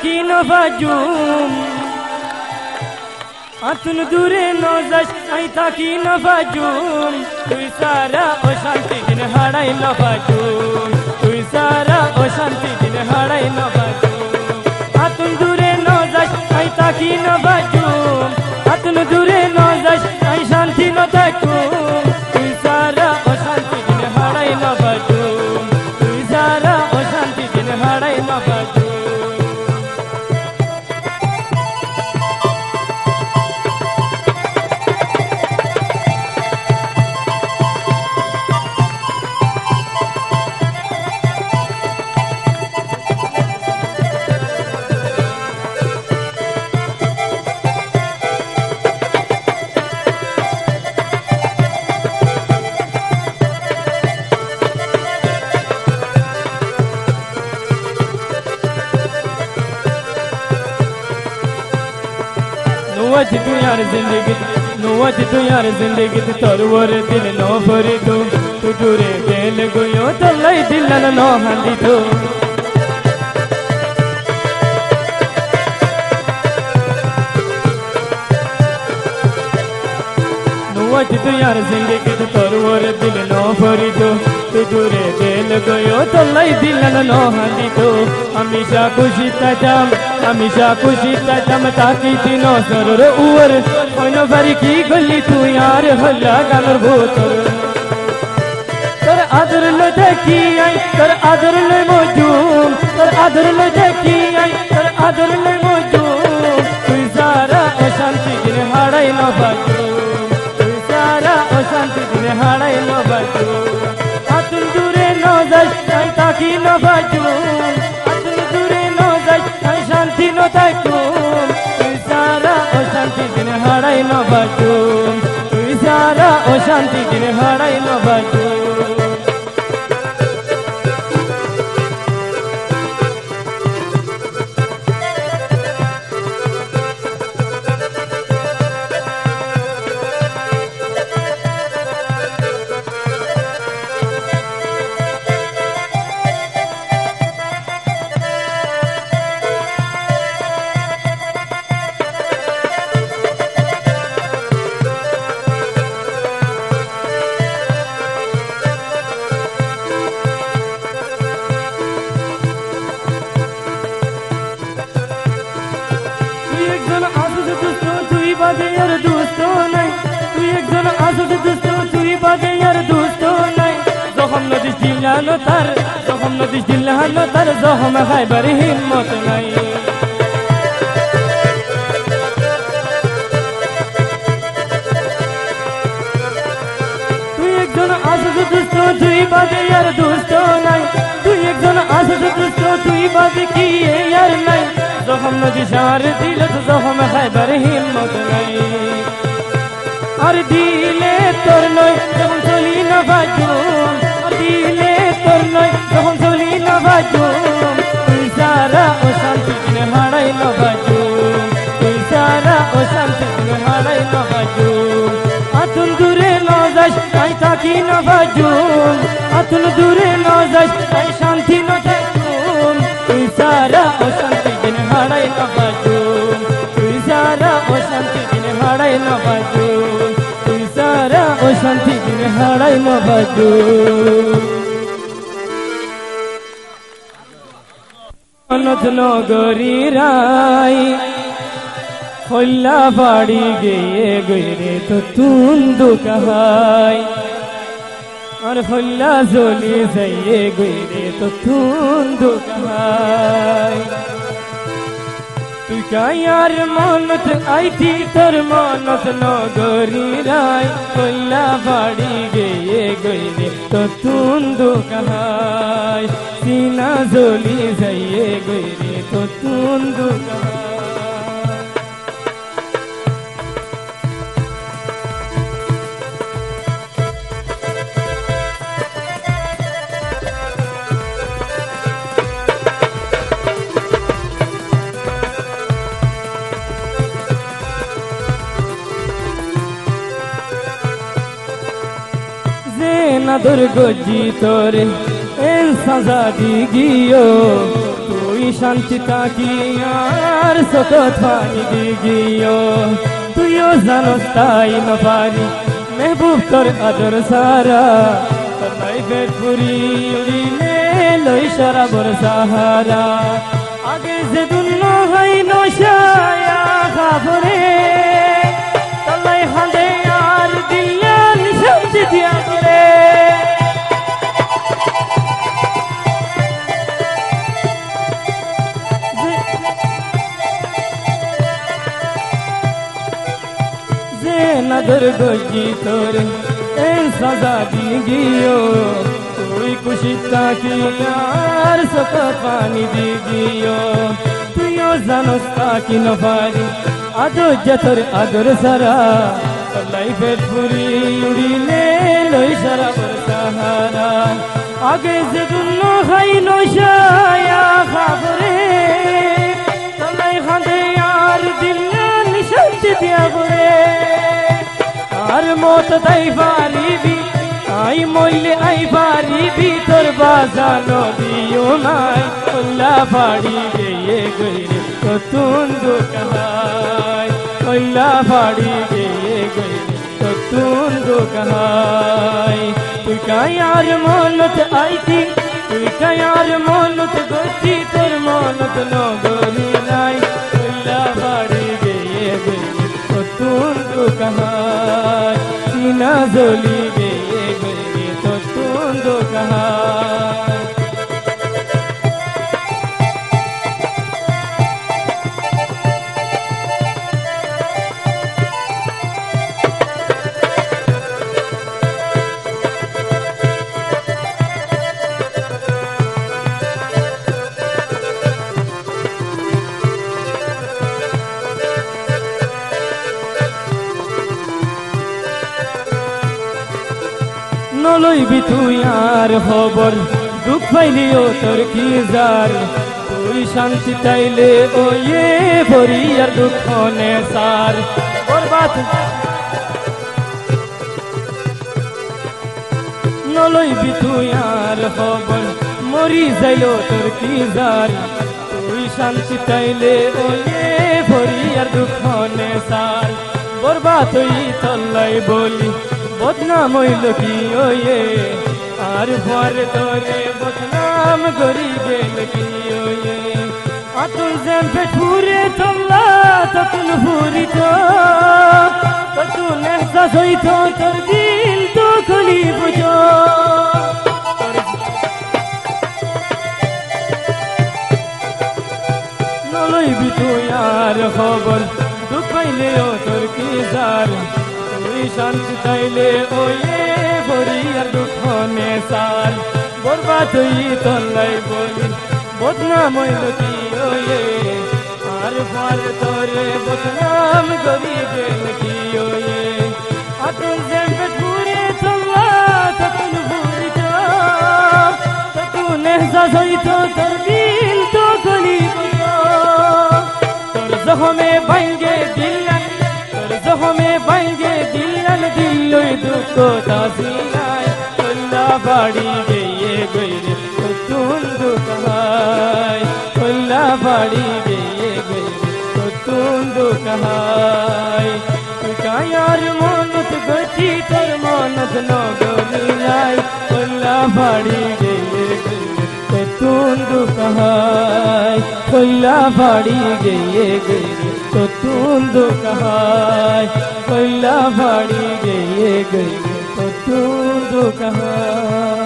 থাকি নবাজুম আতুন দূরে নজাস আই থাকি নবাজুম তুই সারা অশান্তি দিন হারাই নবাজুম তুই সারা অশান্তি দিন হারাই নবাজুম আতুন দূরে নজাস আই থাকি নবাজুম আতুন দূরে নজাস আই শান্তি ন থাকুম তুই সারা অশান্তি দিন হারাই নবাজুম তুই সারা অশান্তি দিন হারাই নবাজুম नौवत तू यार जिंदगी तरवर दिल नो भरी तू दूरे दिल गुयो तो लई दिल नो हंदी तू नौवत तू यार जिंदगी तरवर दिल नो भरी तू दूरे दिल गुयो तो लई दिल नो हंदी तू हमेशा खुशी ताजम ताकि दिनो सर उवर ओनो बारी की गली तू यार हल्ला गानर भूतर तर आदर ल देखी आई तर आदर ल मौजूम तर आदर ल देखी आई तर आदर ल मौजूम तू सारा अशांति दिन हाड़ाई न बाजू तू सारा अशांति दिन हाड़ाई न बाजू आतुन दूरे न जाय ताकि न बाजू शांति न थाकुम तुई सारा अशांति दिन हाड़ाई न बाजूम तुई सारा अशांति दिन हाड़ाई न बाजूम তার জখম খাইবার হিম্মত নাই তুই একজন আসুস দুষ্ট তুই বাদে আর দুষ্ট নাই তুই একজন আসুস দুষ্ট তুই বাদে কি আর নাই জখম নদী সার দিল তো জখম খাইবার হিম্মত নাই আর দিলে তোর নয় যখন চলি না বাজুম আর দিলে তোর নয় যখন চলি না বাজুম তুই সারা অশান্তি দিন হারাই না বাজুম তুই সারা অশান্তি দিন হারাই না বাজুম আতুন দূরে ন যাস তাই থাকি না বাজুম আতুন দূরে ন যাস তাই শান্তি ন থাকুম তুই সারা অশান্তি দিন হারাই না বাজুম তুই সারা অশান্তি দিন হারাই না বাজুম তুই সারা অশান্তি দিন হারাই না বাজুম অনথ নগরী রাই হল্লা বাড়ি গিয়ে গইরে তো তুন্দু কাহাই আর হল্লা জলি যাইয়ে গইরে তো তুন্দু কাহাই তুই কায়ার মনত আইতি তোর মনত নগরী রাই হল্লা বাড়ি গিয়ে গইরে তো তুন্দু কাহাই सीना जोली जाइए गईरे तो तुंदु जे ना दुर्गो जी तोरे সাজা দি গিও তুই শান্তি তাকি আর সকত পানি দি গিও তুইও জানোস তাই না পারি মেহবুব তোর আদর সারা তাই পেট পুরি উড়িলে লই সারা বর সাহারা আগে যে দুন্ন হাই নশায়া খাবরে তালাই হাঁদে আর দিল্লান শান্তি দিয়া করে যে নজর গজি তোর এই সাজা দি গিও তুই খুশি তাকি আর সকত পানি দি গিও তুইও জানোস তাকি না পারি আদর তোর আদর সারা লাইফের পুরি উড়িলে লই সারা বর সাহারা আগে যে দুন্ন খাই নশায়া খাবরে তালাই হাঁদে আর দিল্লান শান্তি দিয়া করে আর মত তাই পারিবি আই মইলে আই পারিবি তোর বাজানো দিও নাই কল্লা পাড়ি গিয়ে গইরে তুন দুকাহাই কল্লা পাড়ি গিয়ে গইরে তুন দুকাহাই তুই কায়ার মনত আইতি তুই কায়ার মনত গতি তোর মনত নগরি নাই কল্লা পাড়ি গিয়ে গইরে তুন দুকাহাই সিনা জলি গিয়ে গইরে তুন দুকাহাই নলইবি তুই আর খবর দুঃখ পাইলিও তোর কি যার তুই শান্তি চাইলে ওয়ে ভরি আর দুঃখ নে সার বরবাদ নলইবি তুই আর খবর মরি যাইলো তোর কি যার তুই শান্তি চাইলে ওয়ে ভরি আর দুঃখ নে সার বরবাদ তুই তল্লাই বলি বদনাম হইল কি ওয়ে আর পরে তোরে বদনাম করি গেল কি ওয়ে আতুল যেন পেট পুরে চললা তখন ফুরিত তখন এহসাস হইত তোর দিল তো খুলি বুঝো নলইবি তুই আর খবর দুঃখ পাইলেও তোর কি যার তুই শান্তি চাইলে ওয়ে ভরি আর দুঃখ নে সার বরবাদ তুই তল্লাই বলি বদনাম হইল কি ওয়ে আর পরে তোরে বদনাম করি গেল কি ওয়ে আতুল যেন পেট পুরে চললা তখন ফুরিত তখন এহসাস হইত তোর দিল তো গলি তোর জখমে ভাঙ্গে দিল্লান তোর জখমে ভাঙ্গে দিল্লান দিল্লই দুঃখ তাসিনাই কল্লা বাড়ি গিয়ে গইরে তুন দুকাহাই কল্লা বাড়ি গিয়ে গইরে তুন দুকাহাই তুই কায়ার মনত গতি তোর মনত নগরি নাই কল্লা বাড়ি গিয়ে গইরে তুন দুকাহাই কল্লা বাড়ি গিয়ে গইরে তুন দুকাহাই কল্লা বাড়ি গিয়ে গইরে তুন দুকাহাই